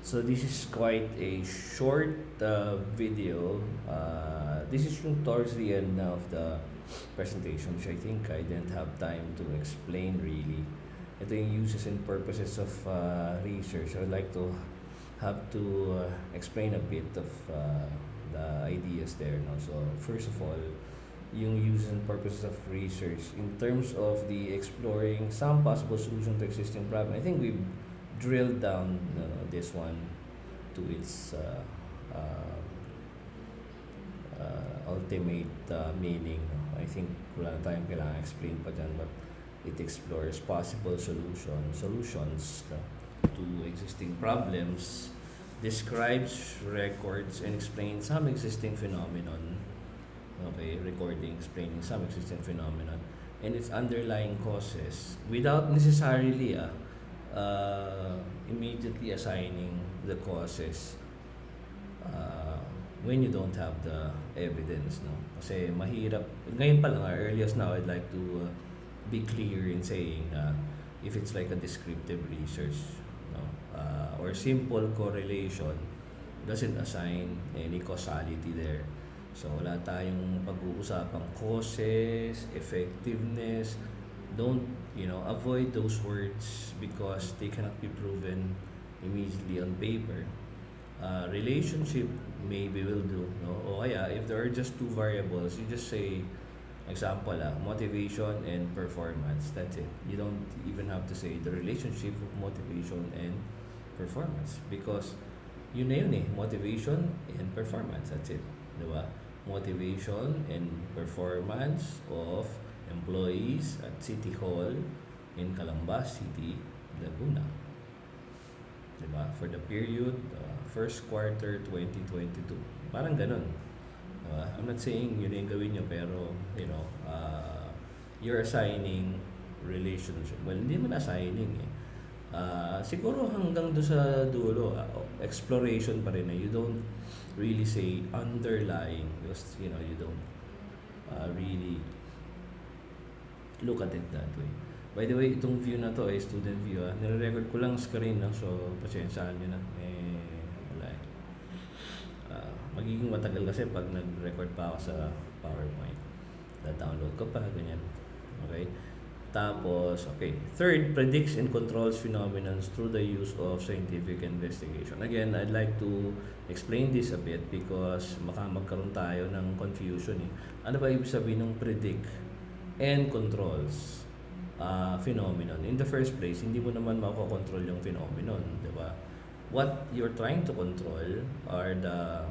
So this is quite a short video. This is yung towards the end of the presentation, which I think I didn't have time to explain really. Ito yung uses and purposes of research. I would like to have to explain a bit of the ideas there. No? So first of all, yung uses and purposes of research in terms of the exploring some possible solution to existing problem. I think we've drilled down this one to its ultimate meaning. I think wala na tayong kailangan explain pa dyan, but it explores possible solutions to existing problems, describes, records, and explains some existing phenomenon. Okay, recording, explaining some existing phenomenon and its underlying causes without necessarily immediately assigning the causes when you don't have the evidence, no? Kasi mahirap, ngayon pa lang, earliest now, I'd like to be clear in saying if it's like a descriptive research, no? Or simple correlation doesn't assign any causality there. So wala tayong pag-uusapang causes, effectiveness. Don't, avoid those words because they cannot be proven immediately on paper. Relationship maybe will do, no? O kaya if there are just two variables, you just say, example motivation and performance. That's it. You don't even have to say the relationship of motivation and performance because yun na yun motivation and performance. That's it. Diba? Motivation and performance of employees at City Hall in Calambas City, Laguna. Diba? For the period first quarter 2022. Parang ganun. Diba? I'm not saying yun yung gawin nyo, pero you're assigning relationship. Well, hindi mo assigning siguro hanggang do sa dulo, exploration pa rin you don't really say underlying because you don't really look at it that way. By the way, itong view na to ay student view nire-record ko lang screen so pasensyaan nyo na wala magiging matagal kasi pag nag-record pa ako sa PowerPoint, da-download ko pa ganyan. Okay. Tapos, okay. Third, predicts and controls phenomena through the use of scientific investigation. Again, I'd like to explain this a bit because magkaroon tayo ng confusion Ano ba ibig sabihin ng predict and controls phenomenon? In the first place, hindi mo naman makokontrol yung phenomenon, di ba? What you're trying to control are the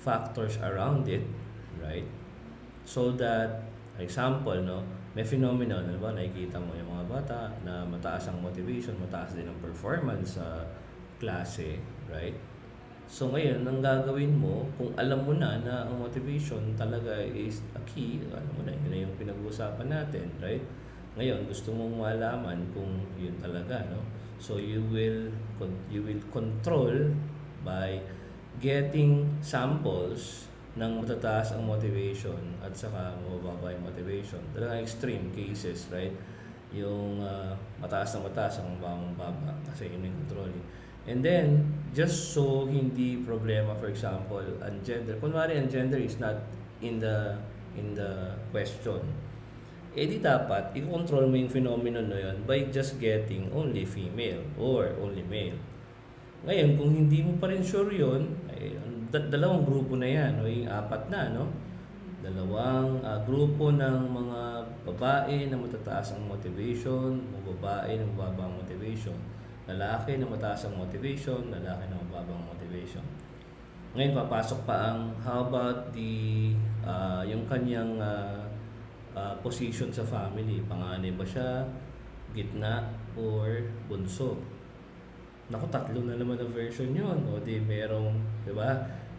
factors around it, right? So that, example, may phenomenon, nakikita mo yung mga bata na mataas ang motivation, mataas din ang performance sa klase, right? So ngayon, ang gagawin mo, kung alam mo na ang motivation talaga is a key, alam mo na, yun na yung pinag-uusapan natin, right? Ngayon, gusto mong malaman kung yun talaga, So you will control by getting samples ng matataas ang motivation at saka mababa yung motivation. Talagang extreme cases, right? Yung mataas ang mababa kasi yun yung controlling. And then, just so hindi problema, for example, ang gender. Kunwari, ang gender is not in the question. Di dapat, i-control mo yung phenomenon na yun by just getting only female or only male. Ngayon, kung hindi mo pa rin sure yun, dalawang grupo na yan, yung apat na, dalawang grupo ng mga babae na matataas ang motivation, mga babae na mababa ang motivation, lalaki na mataas ang motivation, lalaki na mababa ang motivation. Ngayon, papasok pa ang how about yung kanyang position sa family, panganay ba siya, gitna, or bunso. Naku, tatlo na naman ang version yun. O di merong, di ba?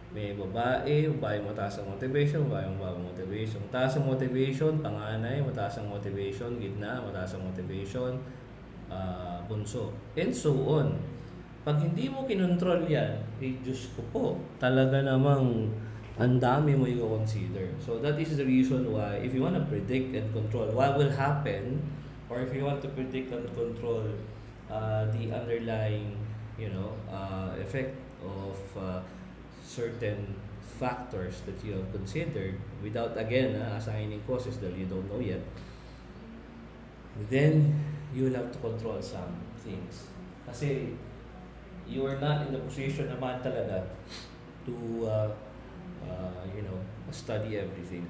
May babae mataas ang motivation, babae mababang motivation. Mataas ang motivation, panganay, mataas ang motivation, gitna, mataas ang motivation, bunso. And so on. Pag hindi mo kinontrol yan, Diyos ko po, talaga namang ang dami mo i-consider. So that is the reason why if you want to predict and control what will happen, or if you want to predict and control the underlying effect of certain factors that you have considered without again assigning causes that you don't know yet, then you will have to control some things. Kasi you are not in the position naman talaga to study everything.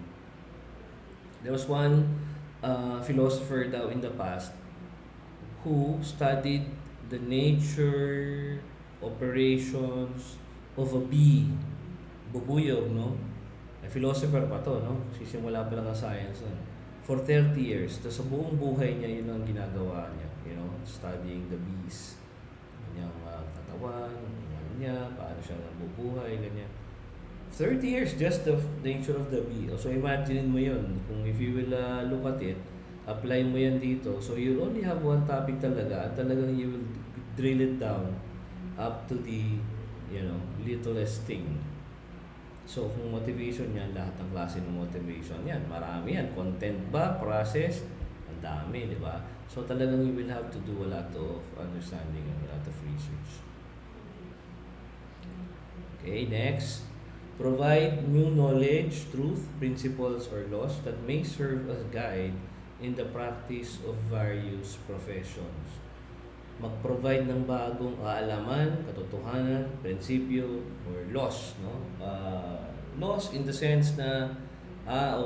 There was one philosopher daw in the past who studied the nature, operations of a bee. Bubuyog, no? Philosopher pa to, no? Sisimula pa lang ang science nun. For 30 years. Tapos sa buong buhay niya, yun ang ginagawa niya. Studying the bees. Kanyang katawan, niya, paano siya nabubuhay, ganyan. 30 years, just the nature of the bee. So imagine mo yun. Kung if you will look at it, apply mo yan dito. So you'll only have one topic talaga at talagang you will drill it down up to the, littlest thing. So kung motivation yan, lahat ng klase ng motivation yan, marami yan. Content ba? Process? Ang dami, di ba? So talagang you will have to do a lot of understanding and a lot of research. Okay, next. Provide new knowledge, truth, principles, or laws that may serve as guide in the practice of various professions. Mag-provide ng bagong kaalaman, katotohanan, prinsipyo, or laws. No? Laws in the sense na,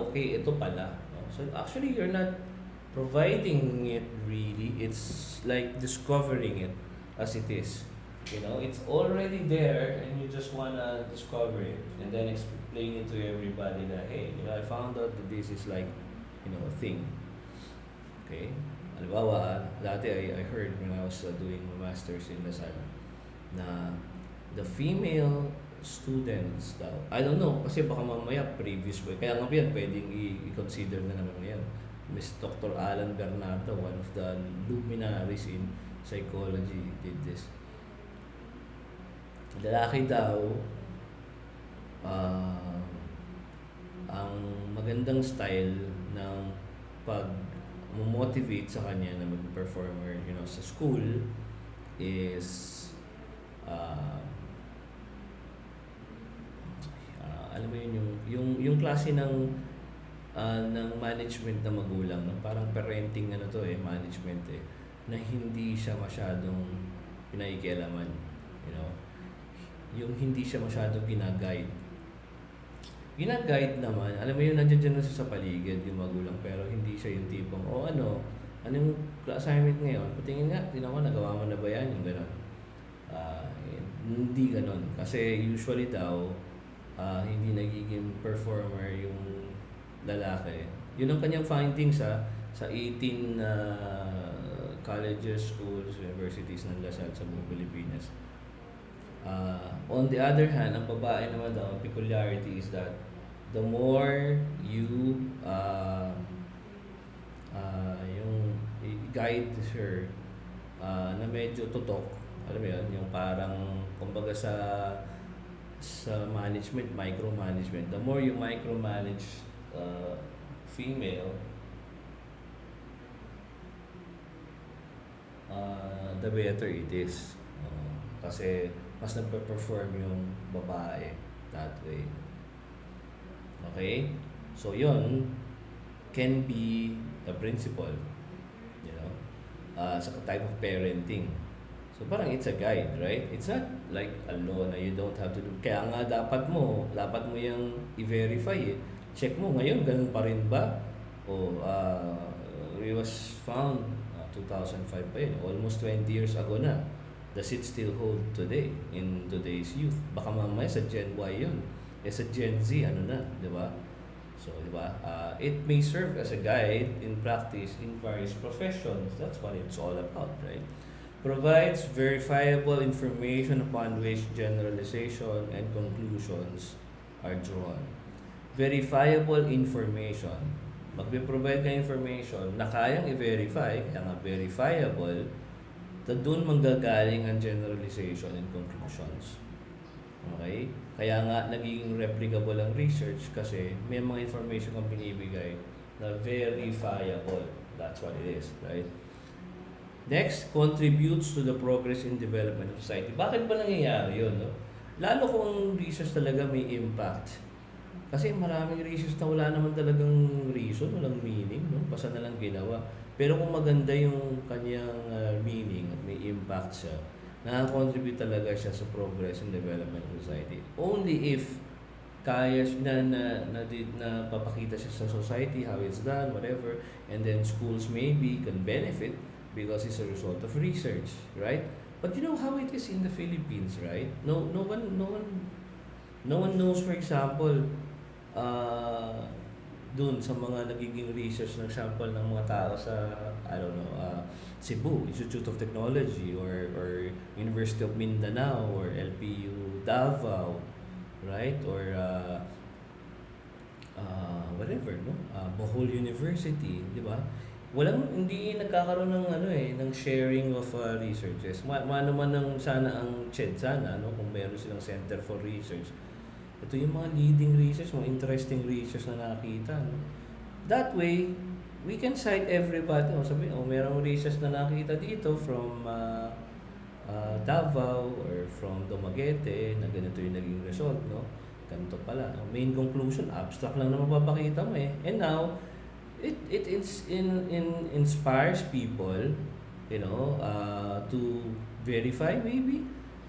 okay, ito pala. No? So actually, you're not providing it really. It's like discovering it as it is. It's already there and you just wanna discover it and then explain it to everybody that, hey, I found out that this is like, a thing. Okay? Halimbawa, dati I heard when I was doing my master's in Lasal na the female students daw, I don't know, kasi baka mamaya previous way, kaya nga yan, pwedeng i-consider na naman ngayon. Miss Dr. Alan Bernardo, one of the luminaries in psychology, did this. Lalaki daw, ang magandang style ng pag-motivate sa kanya na maging performer, sa school is alam mo yun, yung klase ng management na magulang, no? Parang parenting management na hindi siya masyadong pinakikialaman, yung hindi siya masyadong ginaguide naman, alam mo yun, nandiyan na siya sa paligid yung magulang, pero hindi siya yung tipong, anong assignment ngayon? Patingin nga, tinan ko, nagawa mo na ba yan? Yung gano'n. Hindi gano'n. Kasi usually daw, hindi nagiging performer yung lalaki. Yun ang kanyang findings sa 18 colleges, schools, universities ng Lasal sa buong Pilipinas. On the other hand, ang babae naman daw, ang peculiarity is that the more you yung guide her na medyo tutok, alam mo yun, yung parang kumbaga sa management, micromanagement, the more you micromanage female, the better it is. Kasi mas nagpe-perform yung babae that way. Okay? So, yun can be a principle, sa type of parenting. So, parang it's a guide, right? It's not like a law na you don't have to do. Kaya nga dapat mo yung i-verify Check mo, ngayon, ganun pa rin ba? It was found 2005 pa yun, almost 20 years ago na. Does it still hold today in today's youth? Baka mamaya sa Gen Y yun. Sa Gen Z, di ba? So, di ba? It may serve as a guide in practice in various professions. That's what it's all about, right? Provides verifiable information upon which generalization and conclusions are drawn. Verifiable information. Magbe-provide ka information na kayang i-verify, kaya nga verifiable, doon manggagaling ang generalization and conclusions. Okay? Kaya nga nagiging replicable ang research kasi may mga information kang binibigay na verifiable. That's what it is, right? Next, contributes to the progress and development of society. Bakit ba nangyayari yun, no? Lalo kung research talaga may impact. Kasi maraming research na wala naman talagang reason, walang meaning, no? Basta na lang ginawa. Pero kung maganda yung kanyang meaning at may impact siya, nakakontribute talaga siya sa progress and development of society. Only if kaya na papakita siya sa society how it's done, whatever, and then schools maybe can benefit because it's a result of research, right? But you know how it is in the Philippines, right? No one knows, for example, dun sa mga nagiging research ng sample ng mga tao sa, I don't know, Cebu, Institute of Technology, or University of Mindanao, or LPU Davao, right? Or whatever, no? Bohol University, di ba? Hindi nagkakaroon ng ng sharing of researches. Mano man ang sana ang CHED sana, no? Kung meron silang Center for Research. Ito yung mga leading research, mga interesting research na nakita, no? That way, we can cite everybody. Sabi, merong research na nakita dito from Davao or from Dumaguete na ganito yung naging result, no? Ganito pala. Ang main conclusion, abstract lang na mapapakita mo eh. And now, it inspires people, to verify maybe.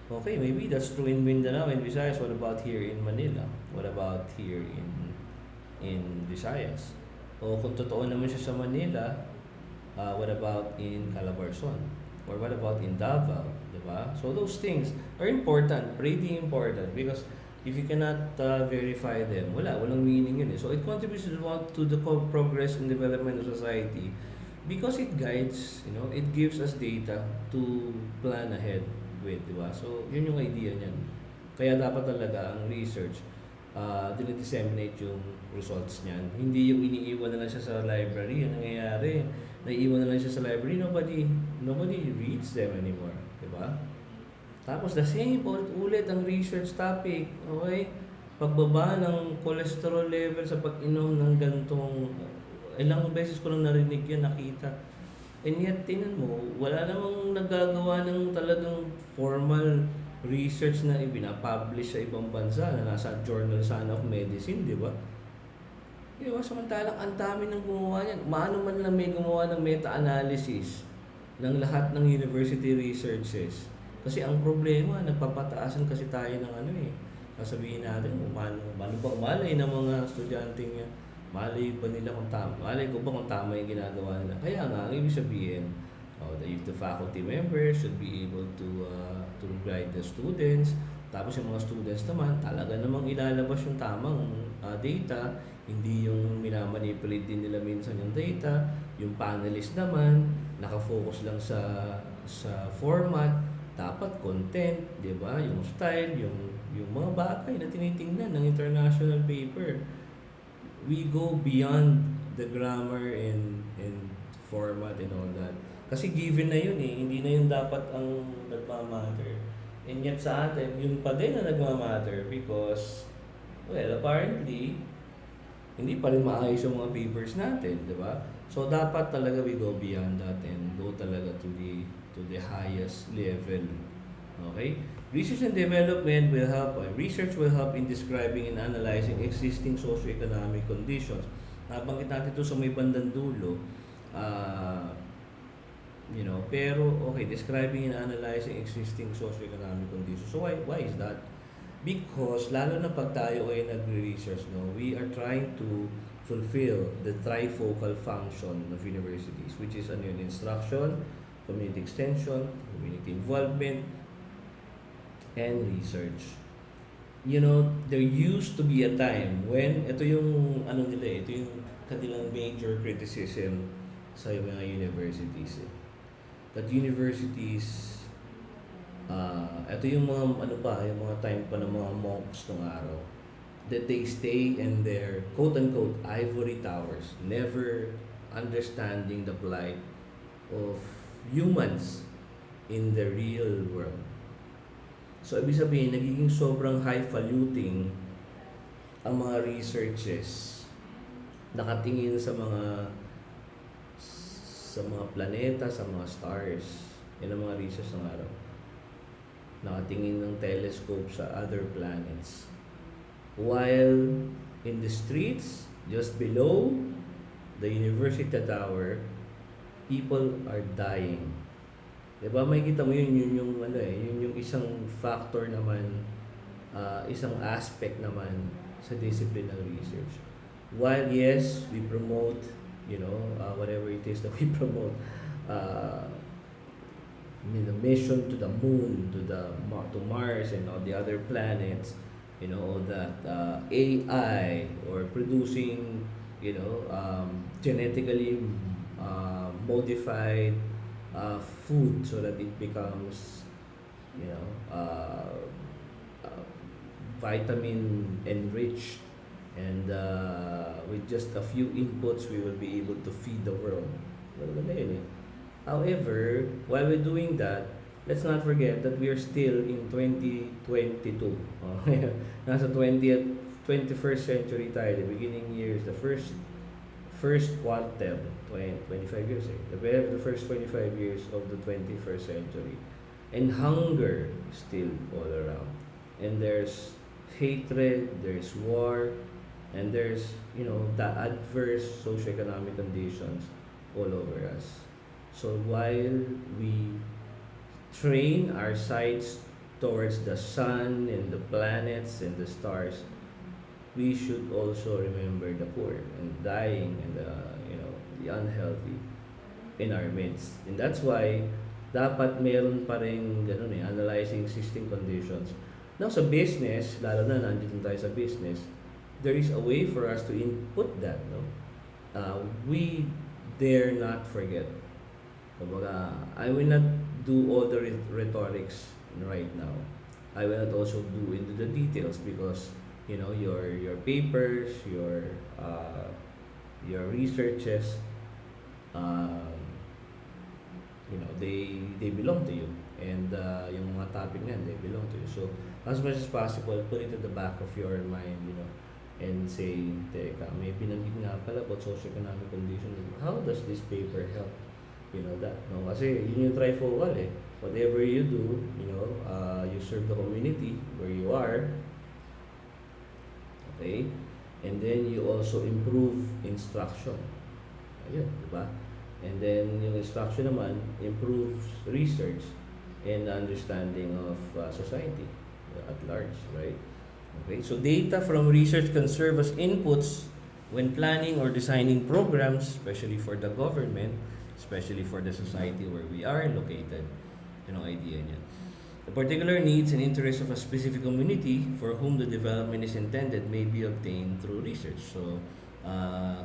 Okay, maybe that's true in Mindanao and Visayas. What about here in Manila? What about here in Visayas? O kung totoo naman siya sa Manila, what about in Calabarzon? Or what about in Davao? Diba? So those things are important, pretty important, because if you cannot verify them, walang meaning yun eh. So it contributes to the progress and development of society because it guides, it gives us data to plan ahead with, diba? So yun yung idea niyan. Kaya dapat talaga ang research, dinidisseminate yung results niyan. Hindi yung iniiwan na lang siya sa library. Yung nangyayari, naiiwan na lang siya sa library, nobody reads them anymore, diba? Tapos the same, ulit ang research topic, okay? Pagbaba ng cholesterol level sa pag-inom ng gantong, ilang beses ko lang narinig yan, nakita. And yet, tingnan mo, wala namang nagagawa ng talagang formal research na ibinapublish sa ibang bansa na nasa Journal of Medicine, di ba? Samantalang ang dami ng gumawa niyan. Maano man lang may gumawa ng meta-analysis ng lahat ng university researches. Kasi ang problema, nagpapataasan kasi tayo ng sasabihin natin, paano ba malay ng mga estudyanteng yan? Malay ba nila kung tama? Malay ko ba kung tama yung ginagawa nila? Kaya nga, ang ibig sabihin, the faculty members should be able to guide the students. Tapos yung mga students naman, talaga namang ilalabas yung tamang data. Hindi yung minamanipulate din nila minsan yung data. Yung panelists naman, nakafocus lang sa format. Dapat content, di ba? Yung style, yung mga bagay na tinitingnan ng international paper. We go beyond the grammar and format and all that. Kasi given na yun eh, hindi na yun dapat ang nagmamatter. And yet sa atin, yun pa din na nagmamatter because, apparently, hindi pa rin maayos yung mga papers natin, di ba? So dapat talaga we go beyond that and go talaga to the highest level. Okay? Research and development will help, research will help in describing and analyzing existing socio-economic conditions. Nabanggit natin ito sa may bandang dulo. Pero okay, describing and analyzing existing socio-economic conditions. So why is that? Because lalo na pag tayo ay nagre-research, we are trying to fulfill the trifocal function of universities, which is instruction, community extension, community involvement, and research. There used to be a time when ito yung ito yung kanilang major criticism sa mga universities. That universities, ito yung mga yung mga time pa ng mga monks nung araw, that they stay in their quote-unquote ivory towers, never understanding the plight of humans in the real world. So, ibig sabihin, nagiging sobrang highfalutin ang mga researches nakatingin sa sa mga planeta, sa mga stars. Yan ang mga research ng araw. Nakatingin ng telescope sa other planets. While in the streets, just below the university tower, people are dying. Diba? May kita mo yun yung ano yun yung isang factor naman, isang aspect naman sa discipline ng research. While yes, we promote, whatever it is that we promote, the mission to the moon, to Mars and all the other planets, that AI or producing, genetically modified food so that it becomes, vitamin enriched, and with just a few inputs we will be able to feed the world. Maganda yun eh. However, while we're doing that, let's not forget that we are still in 2022. Nasa 21st century tayo, the beginning years, the first quarter, 25 years the first 25 years of the 21st century. And hunger still all around. And there's hatred, there's war, and there's, the adverse socio-economic conditions all over us. So while we train our sights towards the sun and the planets and the stars, we should also remember the poor and dying and the unhealthy in our midst. And that's why dapat meron pa rin analyzing existing conditions. Now sa business, lalo na nandito tayo sa business, there is a way for us to input that. We dare not forget. Kumbaga, I will not do all the rhetorics right now. I will not also do into the details because your papers, your researches, they belong to you, and yung mga topic na they belong to you. So as much as possible, put it at the back of your mind, and say, teka, may binanggit nga pala about socio-economic condition. How does this paper help? Kasi yun yung trifocal eh. Whatever you do, you serve the community where you are, okay? And then you also improve instruction. Ayun, diba? And then yung instruction naman improves research and understanding of society at large, right? Okay, so data from research can serve as inputs when planning or designing programs, especially for the government, especially for the society where we are located. Idea niya. The particular needs and interests of a specific community for whom the development is intended may be obtained through research. So,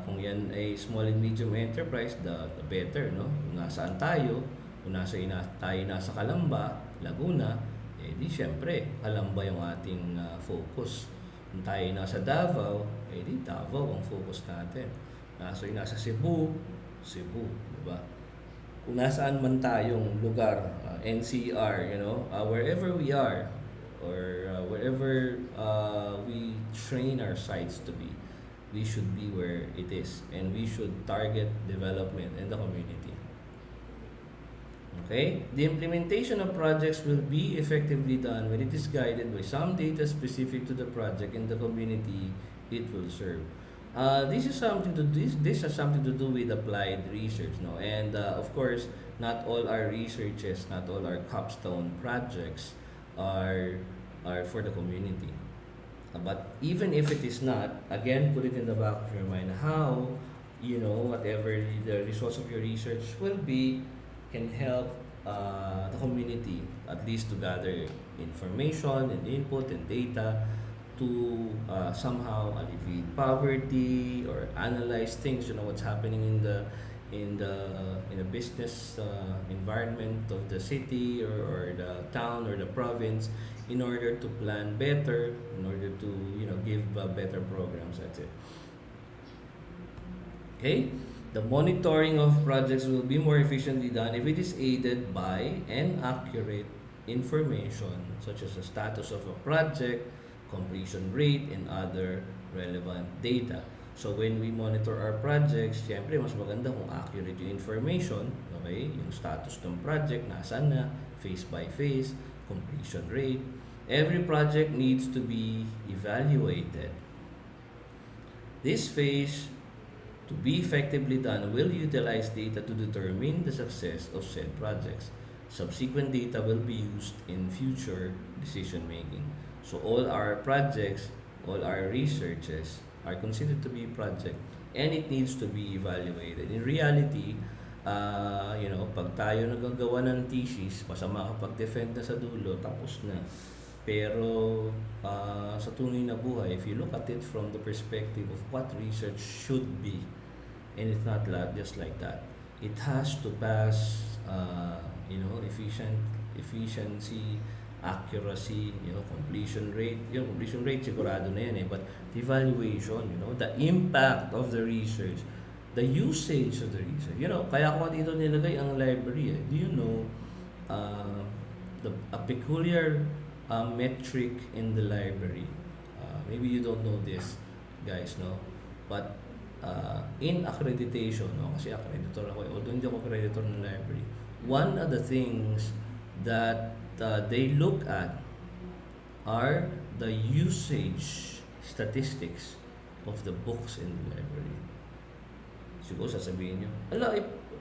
kung yan ay small and medium enterprise, the better, no? Kung nasaan tayo, kung tayo nasa Calamba, Laguna, di syempre, Calamba yung ating focus. Kung tayo nasa Davao, di Davao ang focus natin. Nasa Cebu, diba? Kung nasaan man tayong lugar, NCR, wherever we are, or wherever we train our sights to be, we should be where it is, and we should target development in the community. Okay? The implementation of projects will be effectively done when it is guided by some data specific to the project and the community it will serve. This has something to do with applied research, no? And of course, not all our researches, not all our capstone projects are for the community. But even if it is not, again, put it in the back of your mind how whatever the results of your research will be can help the community at least to gather information and input and data to somehow alleviate poverty or analyze things, what's happening in the business environment of the city or the town or the province, in order to plan better, in order to give better programs. That's it. Okay, the monitoring of projects will be more efficiently done if it is aided by an accurate information such as the status of a project, completion rate, and other relevant data. So when we monitor our projects, syempre mas maganda kung accurate yung information, okay? Yung status ng project, nasaan na, phase by phase, completion rate. Every project needs to be evaluated. This phase, to be effectively done, will utilize data to determine the success of said projects. Subsequent data will be used in future decision making. So all our projects, all our researches are considered to be project and it needs to be evaluated. In reality, pag tayo nagagawa ng thesis, masama kapag defend na sa dulo, tapos na. Pero sa tunay na buhay, if you look at it from the perspective of what research should be, and it's not just like that, it has to pass, efficiency, accuracy, completion rate. Yung completion rate, sigurado na yan eh. But the evaluation, the impact of the research, the usage of the research. Kaya ko dito nilagay ang library eh. Do you know, a peculiar metric in the library. Maybe you don't know this, guys, no? But in accreditation, kasi accreditor ako, although hindi ako accreditor ng library, one of the things that they look at are the usage statistics of the books in the library. Siguro sasabihin nyo,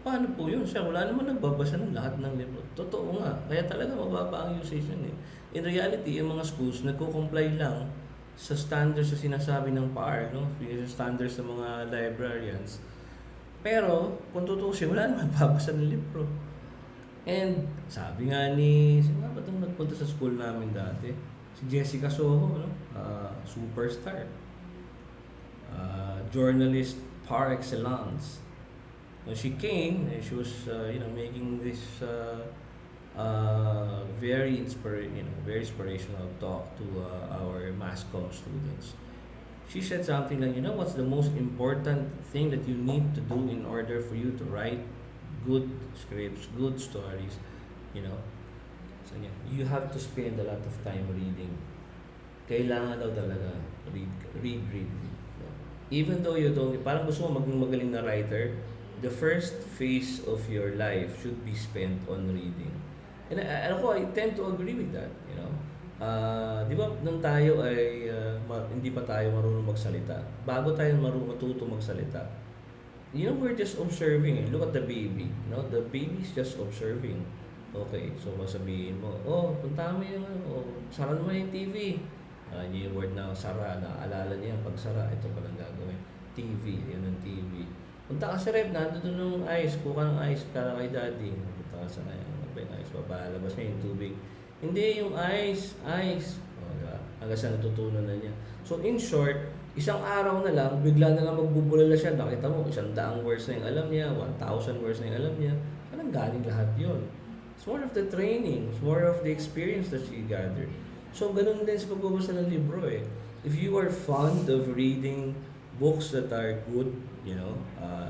paano po yun? Siya, wala naman nagbabasa ng lahat ng libro. Totoo nga, kaya talaga mababa ang usage yun eh. In reality, yung mga schools nagko-comply lang sa standards na sinasabi ng PAR, yung standards ng mga librarians. Pero, kung tutusin, wala naman babasa ng libro. And, sabi nga sino nga ba itong nagpunta sa school namin dati? Si Jessica Soho, superstar. Journalist par excellence. When she came, she was making this very inspirational talk to our mass comm students. She said something like, what's the most important thing that you need to do in order for you to write good scripts, good stories, So, you have to spend a lot of time reading. Kailangan daw talaga read. Even though you don't, parang gusto mo maging magaling na writer, the first phase of your life should be spent on reading. And I tend to agree with that, di ba nung tayo ay hindi pa tayo marunong magsalita, bago tayo matuto magsalita, we're just observing. Look at the baby, the baby is just observing. Okay, so masabihin mo, punta mo yung sara naman yung TV. Yung word na sara, naaalala niya pag sara, ito palang gagawin. TV, yun ang TV. Punta ka sa ref, nandun yung ice, kuha ng ice para kay daddy. Punta ka sa ice, papalabas niya yung tubig. Hindi, yung ice. Diba? Hanggang sa natutunan na niya. So in short, isang araw na lang, bigla na lang magbubulala siya. Nakita mo, 100 words na yung alam niya, 1,000 words na yung alam niya. Anong galing lahat yun? It's more of the training, it's more of the experience that she gathered. So, ganun din sa pagbabasa ng libro eh. If you are fond of reading books that are good,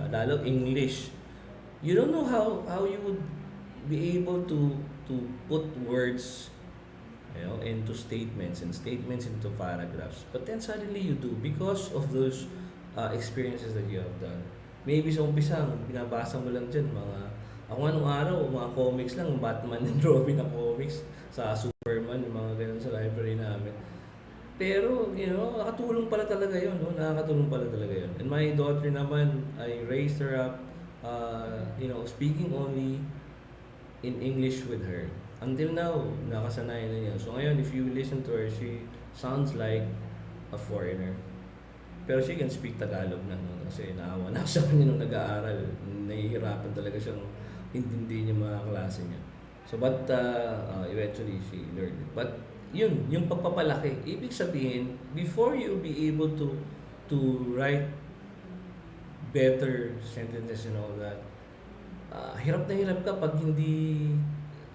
lalo English, you don't know how you would be able to put words, into statements and statements into paragraphs. But then suddenly you do because of those experiences that you have done. Maybe sa umpisa, binabasa mo lang dyan, ako anong araw, mga comics lang, Batman and Robin na comics, sa Superman, yung mga ganun sa library namin. Pero, nakatulong pala talaga yun, nakakatulong pala talaga yun. And my daughter naman, I raised her up, speaking only in English with her. Until now, nakasanayan na niya. So ngayon, if you listen to her, she sounds like a foreigner. Pero she can speak Tagalog na, kasi naawa na sa kanya nung nag-aaral. Nahihirapan talaga siyang hindi niya mga klase niya. So, but eventually, she learned it. But, yung pagpapalaki, ibig sabihin, before you be able to write better sentences and all that, hirap na hirap ka pag hindi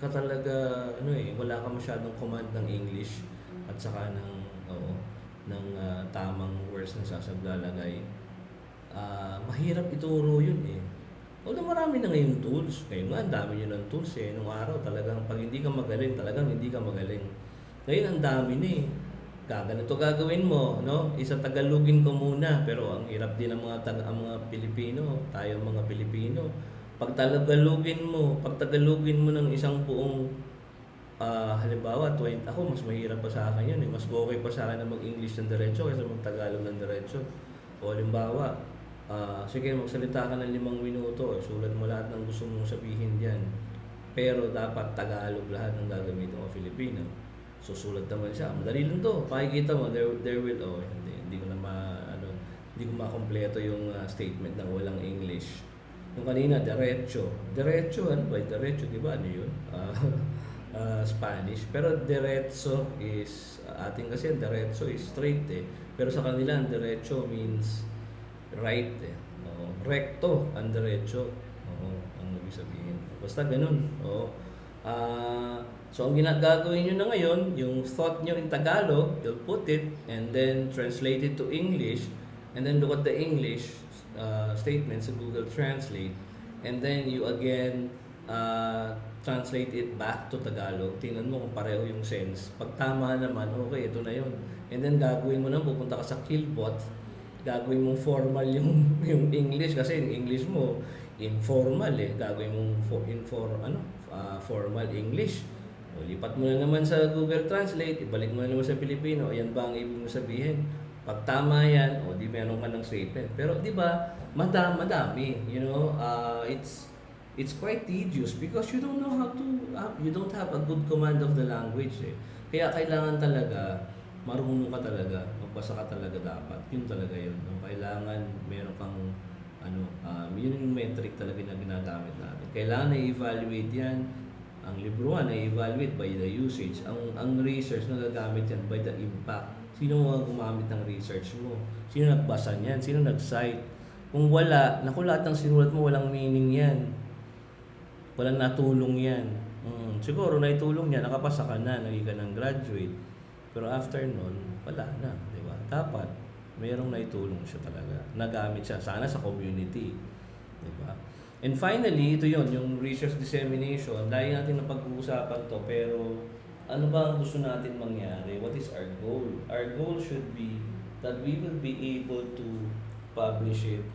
ka talaga, wala ka masyadong command ng English at saka ng tamang words na sasaglalagay. Mahirap ituro yun eh. Although marami na ngayong tools. Ngayon nga, ang dami nyo ng tools eh. Nung araw talagang pag hindi ka magaling, talagang hindi ka magaling. Ngayon ang dami na eh. Gaganito gagawin mo, no? Isa Tagalogin ko muna, pero ang hirap din ng ang mga Pilipino, tayo mga Pilipino. Pag Tagalogin mo ng isang buong halimbawa, 20, ako mas mahirap pa sa akin yun eh. Mas okay pa sa akin na mag-English ng diretso kaysa mag-Tagalog ng diretso. O halimbawa, sige magsalita ka ng 5 minuto, sulat mo lahat ng gusto mong sabihin diyan. Pero dapat Tagalog lahat ng gagamitin mo Filipino. Susulat naman siya. Madali lang to. Pakikita mo, there will, hindi ko na hindi ko makompleto yung statement ng walang English. Yung kanina, derecho. Derecho, ano ba? Derecho, di ba? Ano yun? Spanish. Pero derecho is, ating kasi derecho is straight eh. Pero sa kanila, ang derecho means right eh. Recto, ang derecho. Ang ibig sabihin. Basta ganun. So, ang gagawin nyo na ngayon, yung thought nyo in Tagalog, you'll put it and then translate it to English and then look at the English statements sa Google Translate and then you again translate it back to Tagalog. Tingnan mo kung pareho yung sense. Pag tama naman, okay, ito na yun. And then gagawin mo na, pupunta ka sa Killbot, gagawin mong formal yung English kasi yung English mo informal eh. Gagawin mong formal English. O, lipat mo na naman sa Google Translate, ibalik mo na naman sa Pilipino. Ayan ba ang ibig mo sabihin? Pag tama yan, di meron ka ng statement. Pero di ba, madami. You know, it's quite tedious because you don't know you don't have a good command of the language eh. Kaya kailangan talaga, marunong ka talaga, magbasa ka talaga dapat. Yun talaga yun. Kailangan meron kang yun yung metric talaga na ginagamit natin. Kailangan na-evaluate yan. Ang libro na-evaluate by the usage. Ang research na gagamit yan by the impact. Sino mga gumamit ng research mo? Sino nagbasa niyan? Sino nag-cite? Kung wala, lahat ng sinulat mo walang meaning yan. Walang natulong yan. Siguro naitulong niya, nakapasa ka na, naging ka ng graduate. Pero after nun, wala na. Diba? Dapat, mayroong naitulong siya talaga. Nagamit siya. Sana sa community. Diba? And finally, ito yon yung research dissemination. Dahil natin napag-uusapan to, pero ano ba ang gusto natin mangyari? What is our goal? Our goal should be that we will be able to publish it.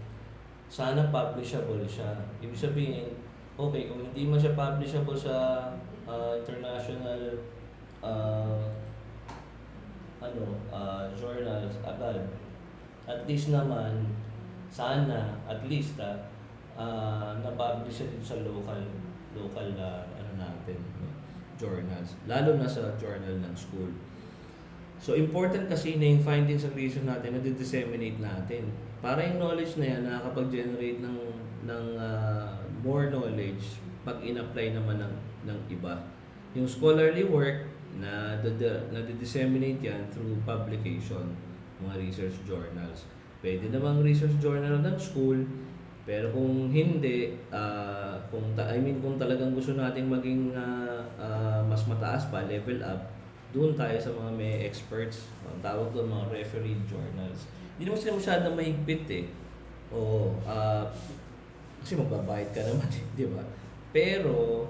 Sana publishable siya. Ibig sabihin, okay, kung hindi man siya publishable sa international journals agad, at least naman, sana, at least na-publish siya din sa local natin, journals, lalo na sa journal ng school. So important kasi na yung findings ng research natin na disseminate natin para yung knowledge na yan nakakapag-generate ng more knowledge pag in-apply naman ng iba. Yung scholarly work na disseminate yan through publication, mga research journals. Pwede namang research journal ng school. Pero kung hindi, kung talagang gusto nating maging mas mataas pa, level up, doon tayo sa mga may experts. Ang tawag doon mga refereed journals. Hindi naman sila masyadong mahigpit eh. Kasi magbabayad ka naman, di ba? Pero,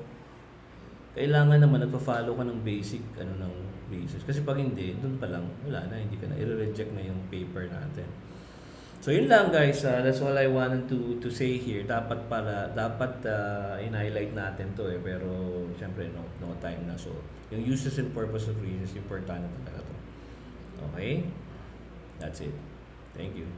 kailangan naman nagpa-follow ka ng basic ng research. Kasi pag hindi, doon pa lang, wala na, hindi ka na, i-reject na yung paper natin. So yun lang guys, that's all I wanted to say here. Dapat in-highlight natin to eh, pero syempre no time na. So yung uses and purpose of research, importante talaga to. Okay? That's it. Thank you.